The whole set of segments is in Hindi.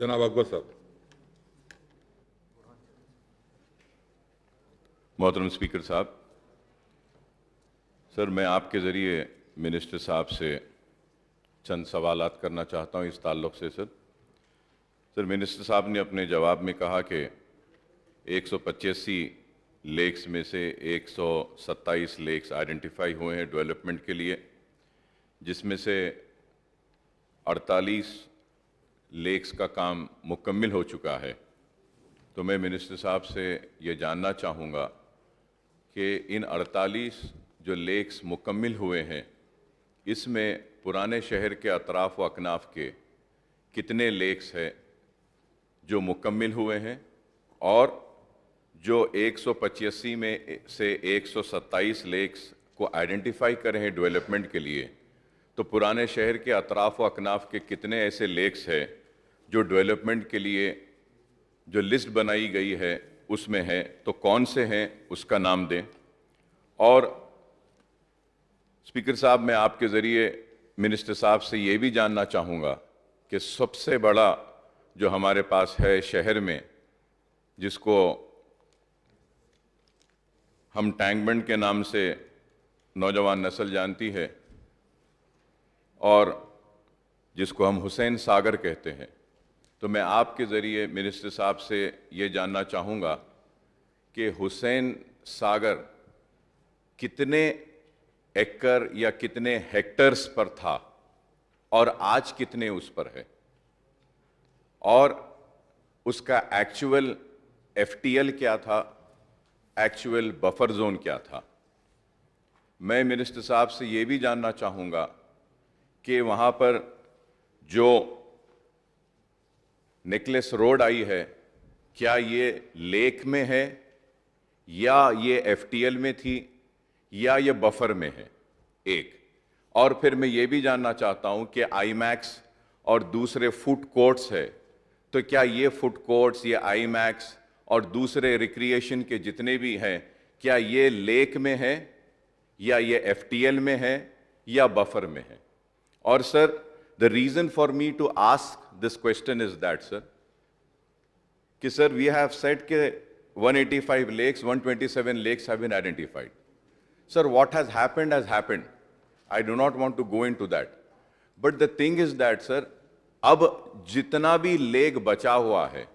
जनाब अकबर साहब। मोहतरम स्पीकर साहब, सर मैं आपके ज़रिए मिनिस्टर साहब से चंद सवालात करना चाहता हूं इस ताल्लुक़ से। सर मिनिस्टर साहब ने अपने जवाब में कहा कि 185 लेक्स में से 127 लेक्स आइडेंटिफाई हुए हैं डेवलपमेंट के लिए, जिसमें से 48 लेक्स का काम मुकम्मल हो चुका है। तो मैं मिनिस्टर साहब से ये जानना चाहूँगा कि इन 48 जो लेक्स मुकम्मल हुए हैं, इसमें पुराने शहर के अतराफ़ व अकनाफ़ के कितने लेक्स हैं जो मुकम्मल हुए हैं, और जो 185 में से 127 लेक्स को आइडेंटिफाई करे हैं डेवलपमेंट के लिए, तो पुराने शहर के अतराफ़ व अकनाफ़ के कितने ऐसे लेक्स हैं जो डेवलपमेंट के लिए जो लिस्ट बनाई गई है उसमें है, तो कौन से हैं उसका नाम दें। और स्पीकर साहब, मैं आपके ज़रिए मिनिस्टर साहब से ये भी जानना चाहूँगा कि सबसे बड़ा जो हमारे पास है शहर में, जिसको हम टैंक बंड के नाम से नौजवान नस्ल जानती है और जिसको हम हुसैन सागर कहते हैं, तो मैं आपके ज़रिए मिनिस्टर साहब से ये जानना चाहूँगा कि हुसैन सागर कितने एकड़ या कितने हेक्टर्स पर था और आज कितने उस पर है, और उसका एक्चुअल एफटीएल क्या था, एक्चुअल बफर जोन क्या था। मैं मिनिस्टर साहब से ये भी जानना चाहूँगा कि वहाँ पर जो नेकलेस रोड आई है, क्या ये लेक में है या ये एफटीएल में थी या ये बफर में है, एक। और फिर मैं ये भी जानना चाहता हूँ कि आईमैक्स और दूसरे फूड कोर्ट्स है, तो क्या ये फूड कोर्ट्स, ये आईमैक्स और दूसरे रिक्रिएशन के जितने भी हैं, क्या ये लेक में है या ये एफटीएल में है या बफर में है। और sir, the reason for me to ask this question is that sir, कि सर वी हैव सेड के 185 lakes, 127 lakes have been identified. Sir, what has happened. I do not want to go into that. But the thing is that sir, अब जितना भी लेक बचा हुआ है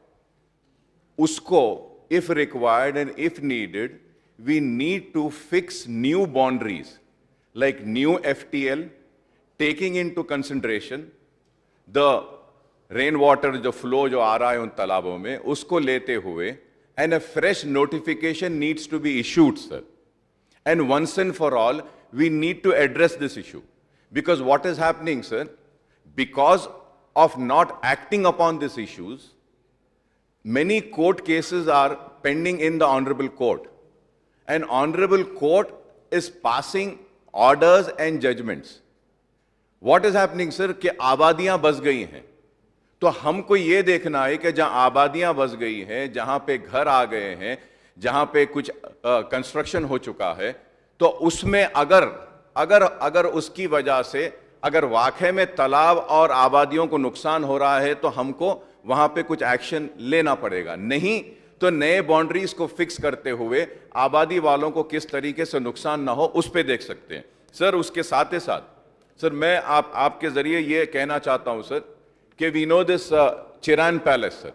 उसको if required and if needed, we need to fix new boundaries like new FTL, taking into consideration the rain water जो फ्लो जो आ रहा है उन तालाबों में, उसको लेते हुए, and a fresh notification needs to be issued sir. And once and for all, we need to address this issue. Because what is happening, sir, because of not acting upon these issues, many court cases are pending in the Honorable Court. And Honorable Court is passing orders and judgments. What is happening, sir, कि आबादियां बस गई हैं, तो हमको ये देखना है कि जहां आबादियां बस गई हैं, जहां पे घर आ गए हैं, जहां पे कुछ कंस्ट्रक्शन हो चुका है, तो उसमें अगर उसकी वजह से अगर वाकई में तालाब और आबादियों को नुकसान हो रहा है, तो हमको वहां पे कुछ एक्शन लेना पड़ेगा। नहीं तो नए बाउंड्रीज को फिक्स करते हुए आबादी वालों को किस तरीके से नुकसान ना हो उस पे देख सकते हैं। सर, उसके साथ ही साथ सर मैं आपके जरिए ये कहना चाहता हूं सर कि we know this Chiran palace sir,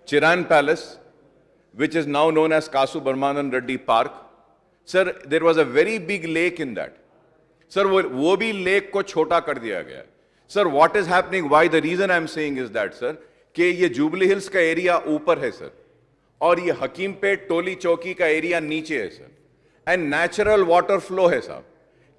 Chiran palace which is now known as Kasu Brahmanand Reddy Park. Sir, there was a very big lake in that. Sir, वो भी लेक को छोटा कर दिया गया है। Sir, what is happening? Why? The reason I am saying is that, sir, कि ये जुबली हिल्स का एरिया ऊपर है सर, और ये हकीमपेट टोली चौकी का एरिया नीचे है sir, and natural water flow है साहब,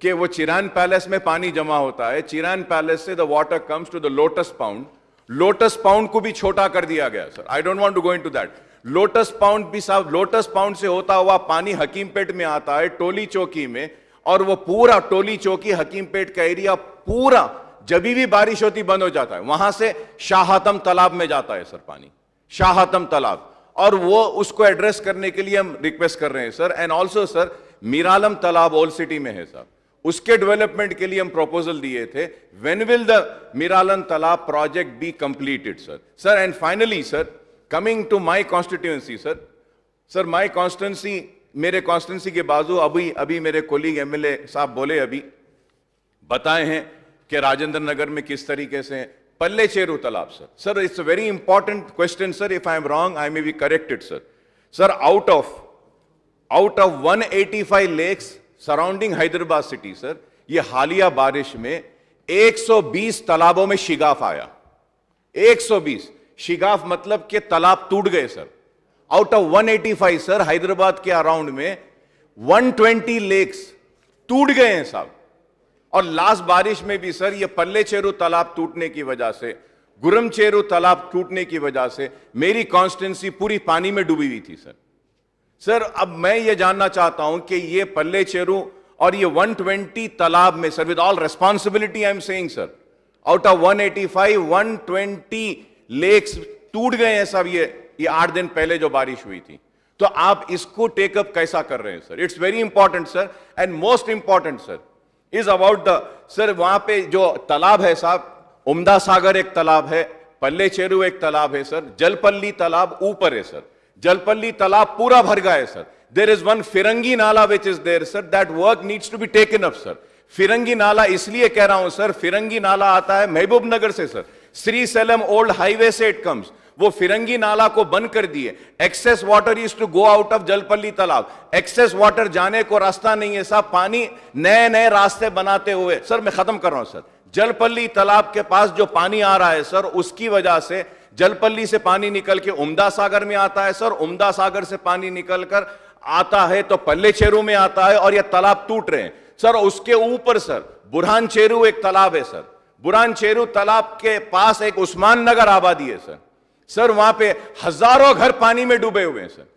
कि वो चिरान पैलेस में पानी जमा होता है, चिरान पैलेस से the water comes to the lotus pond, lotus pond को भी छोटा कर दिया गया sir. I don't want to go into that. Lotus pond भी साहब, लोटस पाउंड से होता हुआ पानी हकीमपेट में आता है टोली चौकी में, और वो पूरा टोली चौकी हकीमपेट का एरिया पूरा जब भी बारिश होती बंद हो जाता है, वहां से शाहतम तालाब में जाता है सर पानी, शाहतम तालाब, और वो उसको एड्रेस करने के लिए हम रिक्वेस्ट कर रहे हैं sir. And also sir, Miralam तालाब ओल्ड सिटी में है साहब, उसके डेवलपमेंट के लिए हम प्रपोजल दिए थे। व्हेन विल द मिरालन तालाब project be completed sir? Sir and finally sir, coming to my constituency sir, my constituency, मेरे कॉन्स्टिट्यूएंसी के बाजू अभी मेरे कोलीग एमएलए साहब बोले, अभी बताए हैं कि राजेंद्र नगर में किस तरीके से पल्ले चेरू तालाब sir, it's a very important question sir, if I am wrong I may be corrected sir, out of 185 lakes surrounding Hyderabad city sir, ये हालिया बारिश में 120 तालाबों में शिगाफ आया। 120 शिगाफ मतलब कि तालाब टूट गए sir. Out of 185 sir, Hyderabad के अराउंड में 120 लेक्स टूट गए हैं साहब। और लास्ट बारिश में भी सर, ये पल्ले चेरू तालाब टूटने की वजह से, गुरम चेरू तालाब टूटने की वजह से मेरी कॉन्स्टिट्यूंसी पूरी पानी में डूबी हुई थी सर, अब मैं ये जानना चाहता हूं कि ये पल्ले चेरू और ये 120 तालाब में sir, with all responsibility I am saying sir, out of 185 120 lakes टूट गए हैं सब, ये 8 दिन पहले जो बारिश हुई थी। तो आप इसको टेकअप कैसा कर रहे हैं sir? It's very important sir, and most important sir is about the sir, वहां पे जो तालाब है साहब, उम्दा सागर एक तालाब है, पल्ले चेरू एक तालाब है सर, जलपल्ली तालाब ऊपर है सर, जलपल्ली तालाब पूरा भर गया है sir. There is one Firangi Nala which is there sir, that work needs to be taken up sir. Firangi Nala इसलिए कह रहा हूं सर, फिरंगी नाला आता है महबूब नगर से sir, Srisailam old highway से इट कम्स, वो फिरंगी नाला को बंद कर दिए। Excess water is to go out of Jalpally तालाब, एक्सेस वाटर जाने को रास्ता नहीं है साहब, पानी नए रास्ते बनाते हुए सर, मैं खत्म कर रहा हूं सर, जलपल्ली तालाब के पास जो पानी आ रहा है सर, उसकी वजह से जलपल्ली से पानी निकल के उम्दा सागर में आता है सर, उम्दा सागर से पानी निकलकर आता है तो पल्ले चेरू में आता है, और ये तालाब टूट रहे हैं सर। उसके ऊपर सर बुरहान चेरू एक तालाब है सर, बुरहान चेरू तालाब के पास एक उस्मान नगर आबादी है सर, वहां पे हजारों घर पानी में डूबे हुए हैं सर।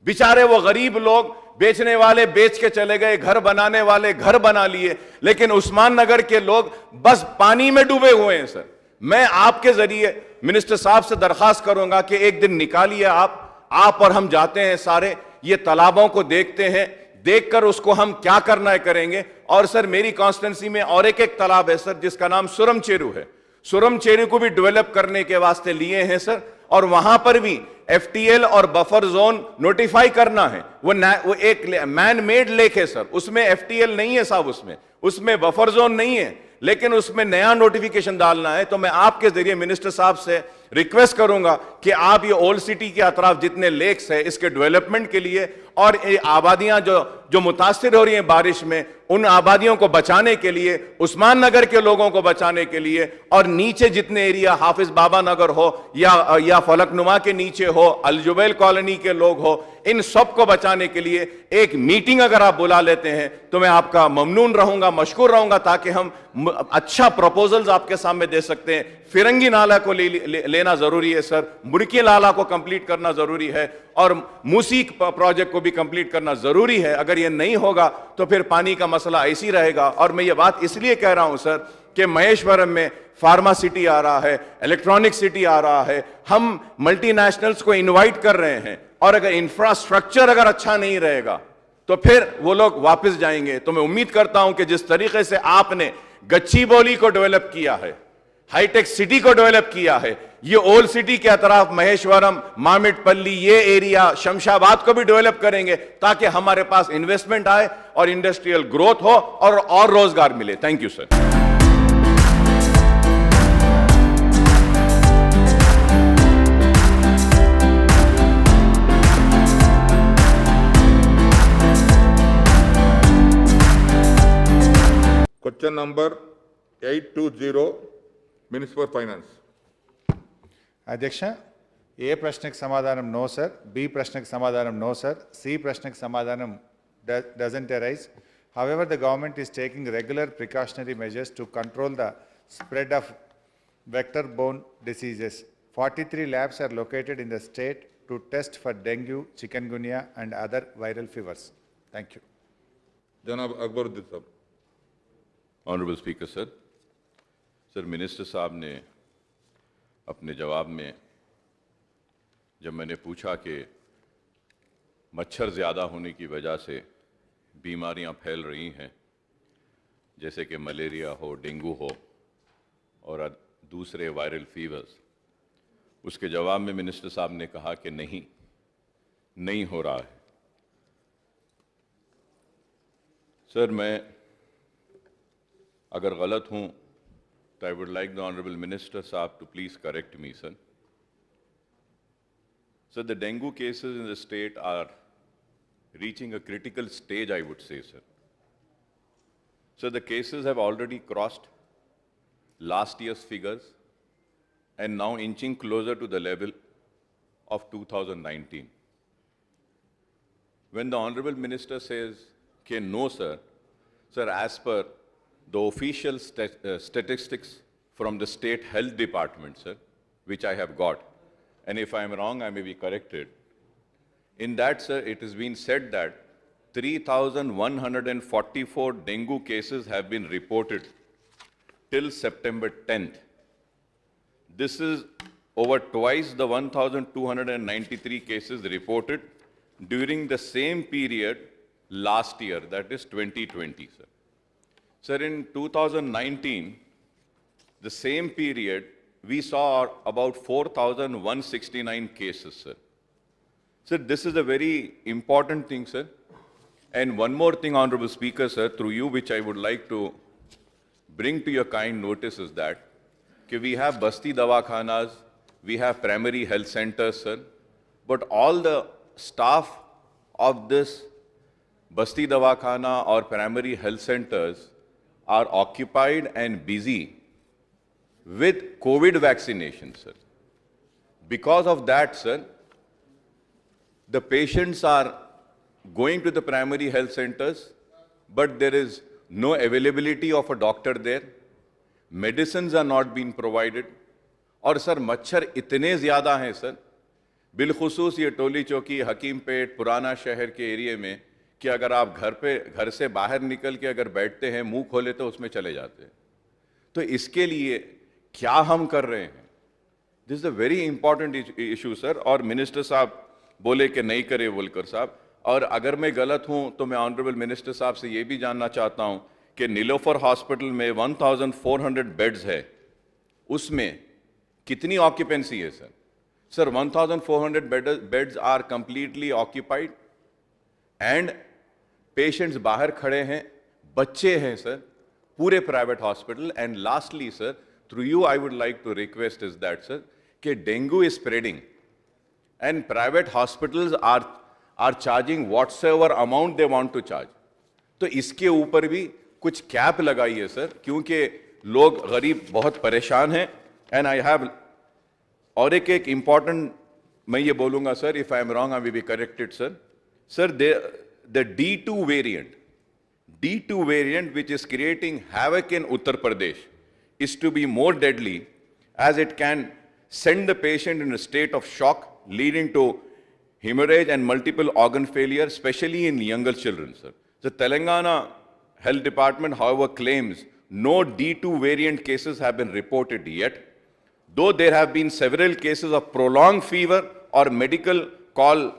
बेचारे वो गरीब लोग, बेचने वाले बेच के चले गए, घर बनाने वाले घर बना लिए, लेकिन उस्मान नगर के लोग बस पानी में डूबे हुए हैं सर। मैं आपके जरिए मिनिस्टर साहब से दरखास्त करूंगा कि एक दिन निकालिए आप और हम जाते हैं सारे, ये तालाबों को देखते हैं, देखकर उसको हम क्या करना है करेंगे। और सर मेरी कॉन्स्टिट्यूंसी में और एक तालाब है सर, जिसका नाम सुरम चेरू है, सुरम चेरू को भी डेवलप करने के वास्ते लिए हैं सर, और वहां पर भी एफटीएल और बफर जोन नोटिफाई करना है। वो एक मैन मेड लेक है सर, उसमें एफटीएल नहीं है साहब, उसमें बफर जोन नहीं है, लेकिन उसमें नया नोटिफिकेशन डालना है। तो मैं आपके जरिए मिनिस्टर साहब से रिक्वेस्ट करूंगा कि आप ये ओल्ड सिटी के अतराफ जितने लेक्स है, इसके डेवलपमेंट के लिए, और ये आबादियां जो मुतासिर हो रही हैं बारिश में, उन आबादियों को बचाने के लिए, उस्मान नगर के लोगों को बचाने के लिए, और नीचे जितने एरिया हाफिज बाबा नगर हो या फलकनुमा के नीचे हो, अलजुबैल कॉलोनी के लोग हो, इन सब को बचाने के लिए एक मीटिंग अगर आप बुला लेते हैं तो मैं आपका ममनून रहूंगा, मशकूर रहूंगा, ताकि हम अच्छा प्रपोजल्स आपके सामने दे सकते हैं। फिरंगी नाला को लेना जरूरी है सर, मुर्की नाला को कंप्लीट करना जरूरी है, और मूसी प्रोजेक्ट को भी कंप्लीट करना जरूरी है। अगर ये नहीं होगा तो फिर पानी का मसला ऐसी रहेगा। और मैं ये बात इसलिए कह रहा हूं सर कि महेश्वरम में फार्मा सिटी आ रहा है, इलेक्ट्रॉनिक सिटी आ रहा है, हम मल्टीनेशनल्स को इनवाइट कर रहे हैं, और अगर इंफ्रास्ट्रक्चर अगर अच्छा नहीं रहेगा तो फिर वो लोग वापस जाएंगे। तो मैं उम्मीद करता हूं कि जिस तरीके से आपने गच्चीबौली को डेवलप किया है, हाईटेक सिटी को डेवलप किया है, ये ओल्ड सिटी के अतराफ महेश्वरम, मामिडपल्ली, ये एरिया, शमशाबाद को भी डेवलप करेंगे, ताकि हमारे पास इन्वेस्टमेंट आए और इंडस्ट्रियल ग्रोथ हो और रोजगार मिले। Thank you sir. Question number 820, Minister for Finance. అధ్యక్ష, ఏ ప్రశ్నకు సమాధానం నో సార్, బి ప్రశ్నకు సమాధానం నో సార్, సి ప్రశ్నకు సమాధానం doesn't arise. However, the government is taking regular precautionary measures to control the spread of vector-borne diseases. 43 labs are located in the state to test for dengue, chikungunya and other viral fevers. Thank you. Janab Akbaruddin Sahab. Honourable speaker sir, minister साहब ने अपने जवाब में, जब मैंने पूछा कि मच्छर ज़्यादा होने की वजह से बीमारियां फैल रही हैं, जैसे कि मलेरिया हो, डेंगू हो और दूसरे वायरल फीवर्स, उसके जवाब में मिनिस्टर साहब ने कहा कि नहीं हो रहा है। सर, मैं अगर गलत हूं तो I would like the honourable minister साहब to please correct me, sir. So the dengue cases in the state are reaching a critical stage, I would say, sir. So the cases have already crossed last year's figures and now inching closer to the level of 2019. When the Honorable Minister says, okay, no, sir, as per the official statistics from the State Health Department, sir, which I have got, and if I am wrong, I may be corrected. In that, sir, it has been said that 3,144 dengue cases have been reported till September 10th. This is over twice the 1,293 cases reported during the same period last year, that is 2020, sir. Sir, in 2019, the same period, we saw about 4,169 cases, sir. Sir, this is a very important thing, sir. And one more thing, Honorable Speaker, sir, through you, which I would like to bring to your kind notice is that we have Basti Dawakhanas, we have primary health centers, sir, but all the staff of this Basti Dawakhana or primary health centers are occupied and busy with COVID vaccination, sir. Because of that, sir, the patients are going to the primary health centers, but there is no availability of a doctor there. Medicines are not being provided. और सर मच्छर इतने ज़्यादा हैं सर, बिलखुसूस ये टोली चौकी, हकीमपेट, पुराना शहर के एरिया में, कि अगर आप घर से बाहर निकल के अगर बैठते हैं, मुंह खोले तो उसमें चले जाते हैं. तो इसके लिए क्या हम कर रहे हैं? This is a very important issue, sir. और मिनिस्टर साहब बोले कि नहीं करे वोलकर साहब, और अगर मैं गलत हूं तो मैं ऑनरेबल मिनिस्टर साहब से ये भी जानना चाहता हूं कि नीलोफर हॉस्पिटल में 1,400 बेड्स है, उसमें कितनी ऑक्यूपेंसी है sir? Sir, 1,400 beds are completely occupied and patients बाहर खड़े हैं, बच्चे हैं सर, पूरे private hospital. And lastly sir, through you I would like to request is that, sir, कि dengue is spreading and private hospitals are charging whatsoever amount they want to charge. तो इसके ऊपर भी कुछ कैप लगाइए सर, क्योंकि लोग गरीब बहुत परेशान हैं. एंड आई हैव और एक इम्पॉर्टेंट मैं ये बोलूंगा sir, if I am wrong I will be corrected sir. Sir, the D2 variant which is creating havoc in Uttar Pradesh is to be more deadly, as it can send the patient in a state of shock, leading to hemorrhage and multiple organ failure, especially in younger children, sir. The Telangana Health Department, however, claims no D2 variant cases have been reported yet, though there have been several cases of prolonged fever or medical call,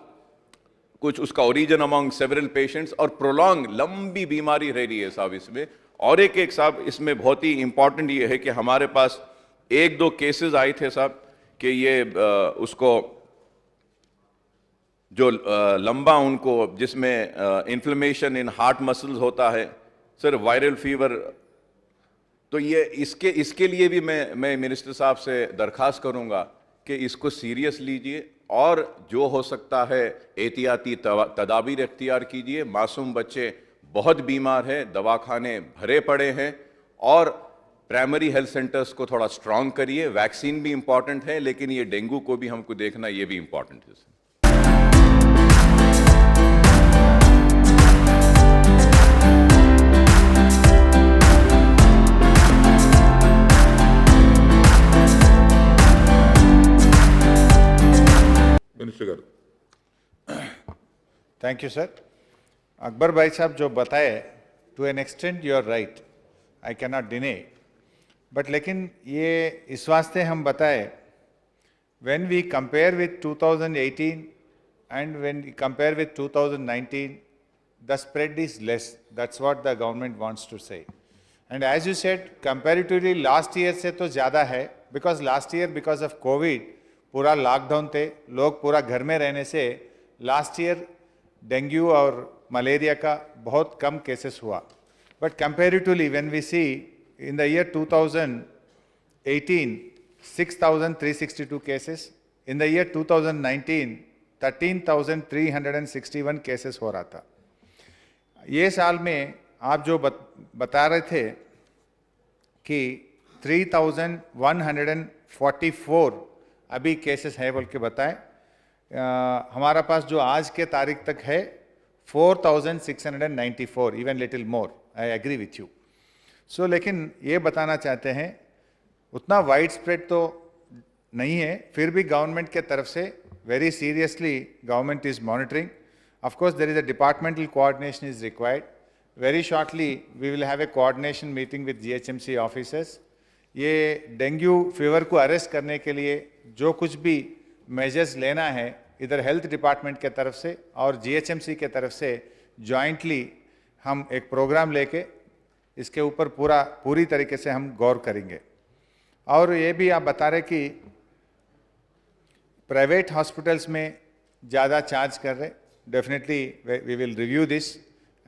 कुछ उसका origin among several patients, और prolonged लंबी बीमारी रह रही है साहब इसमें. और एक साहब इसमें बहुत ही इंपॉर्टेंट ये है कि हमारे पास 1-2 केसेस आए थे साहब कि ये उसको जो लंबा उनको जिसमें इन्फ्लेमेशन इन हार्ट मसल्स होता है सर, वायरल फीवर. तो ये इसके लिए भी मैं मिनिस्टर साहब से दरखास्त करूंगा कि इसको सीरियस लीजिए और जो हो सकता है एहतियाती तदाबीर इख्तियार कीजिए. मासूम बच्चे बहुत बीमार है, दवाखाने भरे पड़े हैं, और प्राइमरी हेल्थ सेंटर्स को थोड़ा स्ट्रांग करिए. वैक्सीन भी इंपॉर्टेंट है, लेकिन ये डेंगू को भी हमको देखना, ये भी इंपॉर्टेंट है. Minister garu. Thank you sir. Akbar भाई साहब जो बताए, to an extent you are right, I can not deny, but लेकिन ये इस वास्ते हम बताए, when we compare with 2018 and when we compare with 2019, the spread is less. That's what the government wants to say. And as you said, comparatively last year से तो ज़्यादा है, because last year because of COVID पूरा लॉकडाउन थे, लोग पूरा घर में रहने से लास्ट ईयर डेंगू और मलेरिया का बहुत कम केसेस हुआ. But comparatively when we see in the year 2018 6,362 cases, in the year 2019 13,361 cases हो रहा था. ये साल में आप जो बता रहे थे कि 3,144 अभी केसेस है बोल के बताएं, हमारा पास जो आज के तारीख तक है 4,694, even little more. I agree with you. So लेकिन ये बताना चाहते हैं उतना वाइड स्प्रेड तो नहीं है, फिर भी गवर्नमेंट के तरफ से very seriously government is monitoring. Of course there is a departmental coordination is required. Very shortly we will have a coordination meeting with GHMC officers. ये डेंगू फीवर को अरेस्ट करने के लिए जो कुछ भी मेजर्स लेना है इधर हेल्थ डिपार्टमेंट के तरफ से और जीएचएमसी के तरफ से जॉइंटली हम एक प्रोग्राम लेके इसके ऊपर पूरी तरीके से हम गौर करेंगे. और ये भी आप बता रहे कि प्राइवेट हॉस्पिटल्स में ज़्यादा चार्ज कर रहे. Definitely we will review this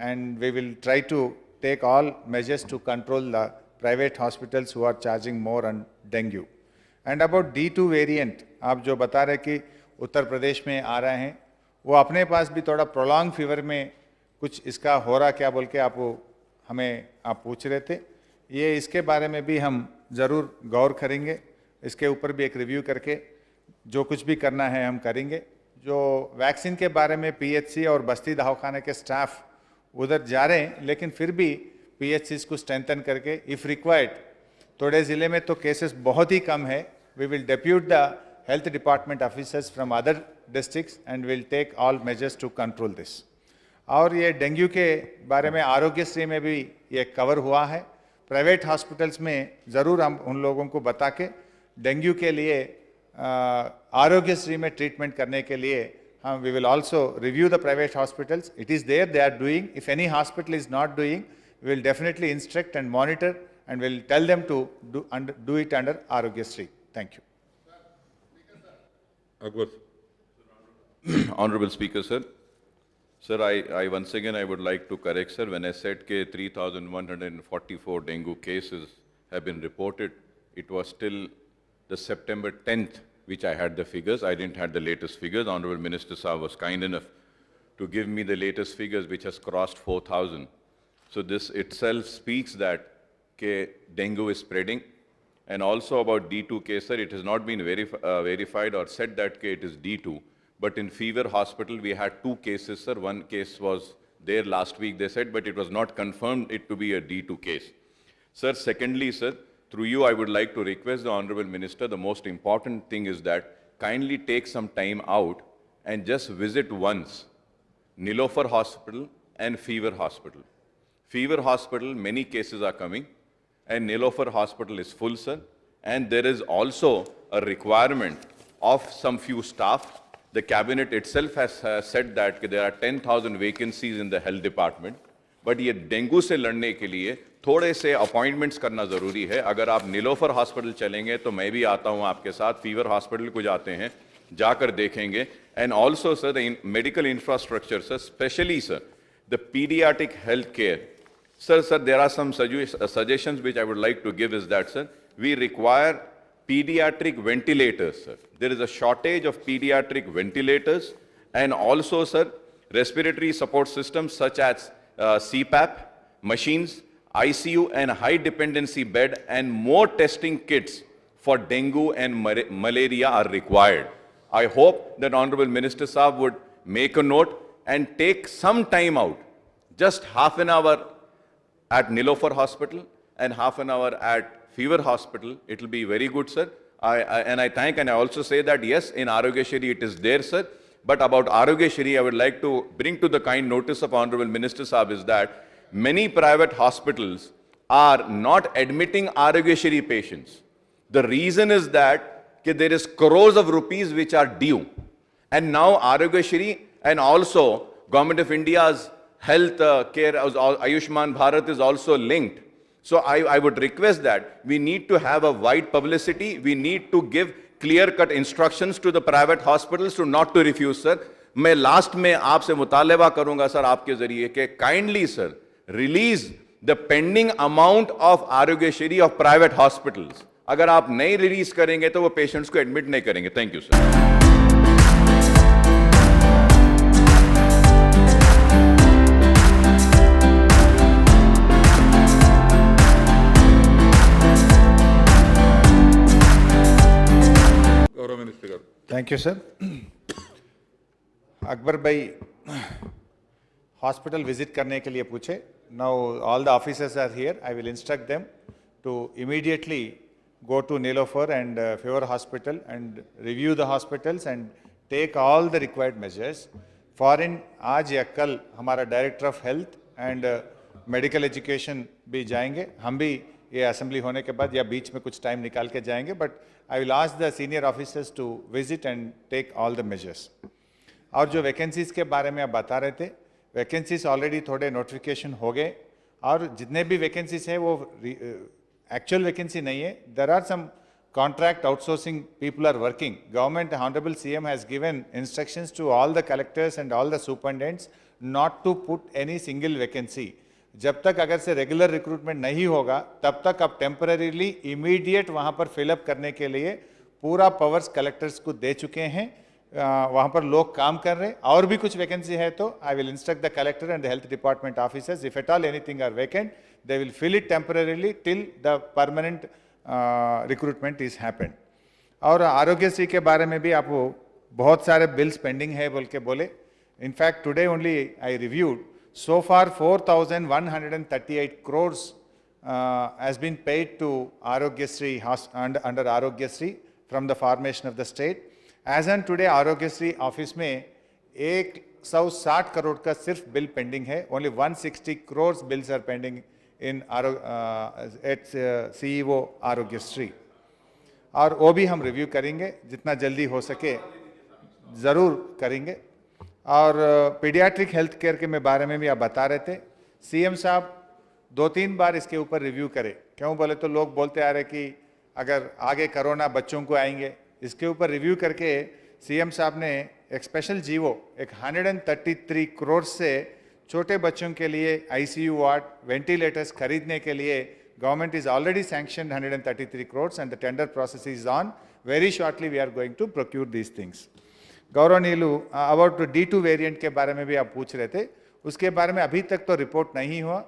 and we will try to take all measures to control the private hospitals who are charging more on dengue. And about D2 variant, आप जो बता रहे कि उत्तर प्रदेश में आ रहे हैं, वो अपने पास भी थोड़ा प्रोलॉन्ग फीवर में कुछ इसका हो रहा क्या बोल के आप पूछ रहे थे. ये इसके बारे में भी हम ज़रूर गौर करेंगे. इसके ऊपर भी एक रिव्यू करके जो कुछ भी करना है हम करेंगे. जो वैक्सीन के बारे में पीएचसी और बस्ती दवाखाने के स्टाफ उधर जा रहे हैं, लेकिन फिर भी पीएचसीज को स्ट्रेंथन करके इफ़ रिक्वायर्ड, थोड़े ज़िले में तो केसेस बहुत ही कम है, we will depute the health department officers from other districts and will take all measures to control this. और ये डेंगू के बारे में आरोग्यश्री में भी ये कवर हुआ है. प्राइवेट हॉस्पिटल्स में ज़रूर हम उन लोगों को बता के डेंगू के लिए आरोग्यश्री में ट्रीटमेंट करने के लिए we will also review the private hospitals. It is there, they are doing. If any hospital is not doing, we will definitely instruct and monitor and will tell them to do it under Arogyasri. Thank you. Akbar. Honorable Speaker, sir. Sir, I once again I would like to correct, sir, when I said that 3,144 dengue cases have been reported, it was still the September 10th which I had the figures. I didn't have the latest figures. Honorable Minister Saab was kind enough to give me the latest figures, which has crossed 4,000. So this itself speaks that dengue is spreading. And also about D2 case, sir, it has not been verified or said that it is D2. But in Fever Hospital, we had 2 cases, sir. One case was there last week, they said, but it was not confirmed it to be a D2 case. Sir, secondly, sir, through you, I would like to request the Honorable Minister, the most important thing is that kindly take some time out and just visit once Nilofer Hospital and Fever Hospital. Fever Hospital, many cases are coming, and Nilofer Hospital is full, sir. And there is also a requirement of some few staff. The cabinet itself has said that there are 10,000 vacancies in the health department. But ये डेंगू से लड़ने के लिए थोड़े से अपॉइंटमेंट्स करना ज़रूरी है. अगर आप नीलोफर हॉस्पिटल चलेंगे तो मैं भी आता हूँ आपके साथ, फीवर हॉस्पिटल को जाते हैं, जाकर देखेंगे. And also sir the medical infrastructure, sir specially sir the paediatric health care. Sir, there are some suggestions which I would like to give is that, sir, we require pediatric ventilators, sir. There is a shortage of pediatric ventilators, and also, sir, respiratory support systems such as CPAP, machines, ICU and high dependency bed and more testing kits for dengue and malaria are required. I hope that Honorable Minister Saab would make a note and take some time out, just half an hour at Nilofer Hospital and half an hour at Fever Hospital. It will be very good, sir. I thank and I also say that yes, in Arogyasri it is there, sir. But about Arogyasri, I would like to bring to the kind notice of Honorable Minister Saab is that many private hospitals are not admitting Arogyasri patients. The reason is that there is crores of rupees which are due. And now Arogyasri and also Government of India's health care, Ayushman Bharat is also linked. So I would request that we need to have a wide publicity. We need to give clear-cut instructions to the private hospitals to not to refuse, sir. मैं लास्ट में आपसे मुतालबा करूंगा सर आपके जरिए कि kindly sir release the pending amount of Aarogyasri of private hospitals. अगर आप नहीं रिलीज करेंगे तो वो पेशेंट्स को एडमिट नहीं करेंगे. Thank you sir. गौरव minister garu. Thank you, sir. Akbar भाई हॉस्पिटल विजिट करने के लिए पूछे. Now all the officers are here. I will instruct them to immediately go to Nilofer and Fever Hospital and review the hospitals and take all the required measures. Foreign आज या कल हमारा director of health and medical education भी जाएंगे. हम भी ये असेंबली होने के बाद या बीच में कुछ टाइम निकाल के जाएंगे, but I will ask the senior officers to visit and take all the measures. और जो वैकेंसीज के बारे में आप बता रहे थे, वैकेंसीज ऑलरेडी थोड़े नोटिफिकेशन हो गए और जितने भी वैकेंसीज हैं वो एक्चुअल वैकेंसी नहीं है. There are some contract outsourcing people are working. Government, Honorable CM has given instructions to all the collectors and all the superintendents not to put any single vacancy. जब तक अगर से रेगुलर रिक्रूटमेंट नहीं होगा तब तक आप टेम्पररीली इमीडिएट वहाँ पर फिलअप करने के लिए पूरा पावर्स कलेक्टर्स को दे चुके हैं. वहाँ पर लोग काम कर रहे हैं. और भी कुछ वैकेंसी है तो I will instruct the collector and the health department officers if at all anything are vacant they will fill it temporarily till the permanent recruitment is happened. और आरोग्यश्री के बारे में भी आप बहुत सारे बिल्स पेंडिंग है बोल के बोले. In fact today only I reviewed. So far 4,138 crores has been paid to Arogyasri under Arogyasri from the formation of the state. As on today Arogyasri office में 160 crore का सिर्फ बिल पेंडिंग है. Only 160 crores bills are pending in at CEO Arogyasri. और वो भी हम रिव्यू करेंगे जितना जल्दी हो सके ज़रूर करेंगे. और पीडियाट्रिक हेल्थ केयर के बारे में भी आप बता रहे थे. सीएम साहब 2-3 बार इसके ऊपर रिव्यू करें. क्यों बोले तो लोग बोलते आ रहे कि अगर आगे कोरोना बच्चों को आएंगे. इसके ऊपर रिव्यू करके सीएम साहब ने एक स्पेशल जीवो एक 133 करोड़ से छोटे बच्चों के लिए आईसीयू वार्ड वेंटिलेटर्स खरीदने के लिए government is already sanctioned 133 crore and the tender process is on. Very shortly we are going to procure these things. गौरवनीलु अबाउट D2 वेरिएंट के बारे में भी आप पूछ रहे थे. उसके बारे में अभी तक तो रिपोर्ट नहीं हुआ.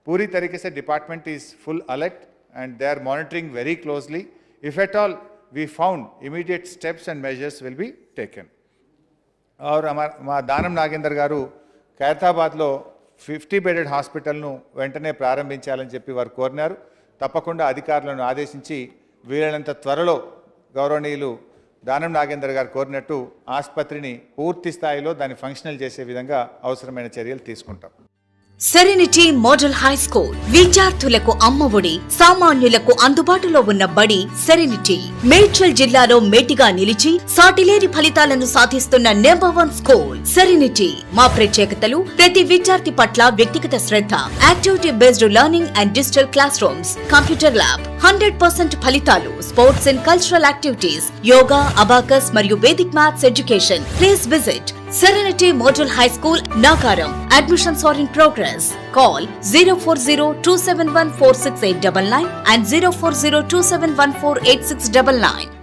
पूरी तरीके से department is full alert and they are monitoring very closely. If at all we found immediate steps and measures will be taken. और మా దానం నాగేందర్ గారు ఖైరతాబాద్లో 50 బెడెడ్ హాస్పిటల్ను వెంటనే ప్రారంభించాలని చెప్పి వారు కోరినారు. తప్పకుండా అధికారులను ఆదేశించి వీలైనంత త్వరలో గౌరవనీయులు దానం నాగేందర్ గారు కోరినట్టు ఆసుపత్రిని పూర్తి స్థాయిలో దాన్ని ఫంక్షనల్ చేసే విధంగా అవసరమైన చర్యలు తీసుకుంటాం. సెరెనిటీ మోడల్ హై స్కూల్ విద్యార్థులకు అమ్మఒడి, సామాన్యులకు అందుబాటులో ఉన్న బడి సెరెనిటీ. మేడ్చల్ జిల్లాలో మేటిగా నిలిచి సాటిలేని ఫలితాలను సాధిస్తున్న #1 స్కూల్ సెరెనిటీ. మా ప్రత్యేకతలు ప్రతి విద్యార్థి పట్ల వ్యక్తిగత శ్రద్ధ, activity based learning and digital class rooms, computer lab, 100% ఫలితాలు, స్పోర్ట్స్ అండ్ కల్చరల్ యాక్టివిటీస్, యోగా, అబాకస్ మరియు Vedic maths education. Please visit Serenity Model High School, Nagaram. Admissions are in progress. Call 040-271-46899 and 040-271-48699.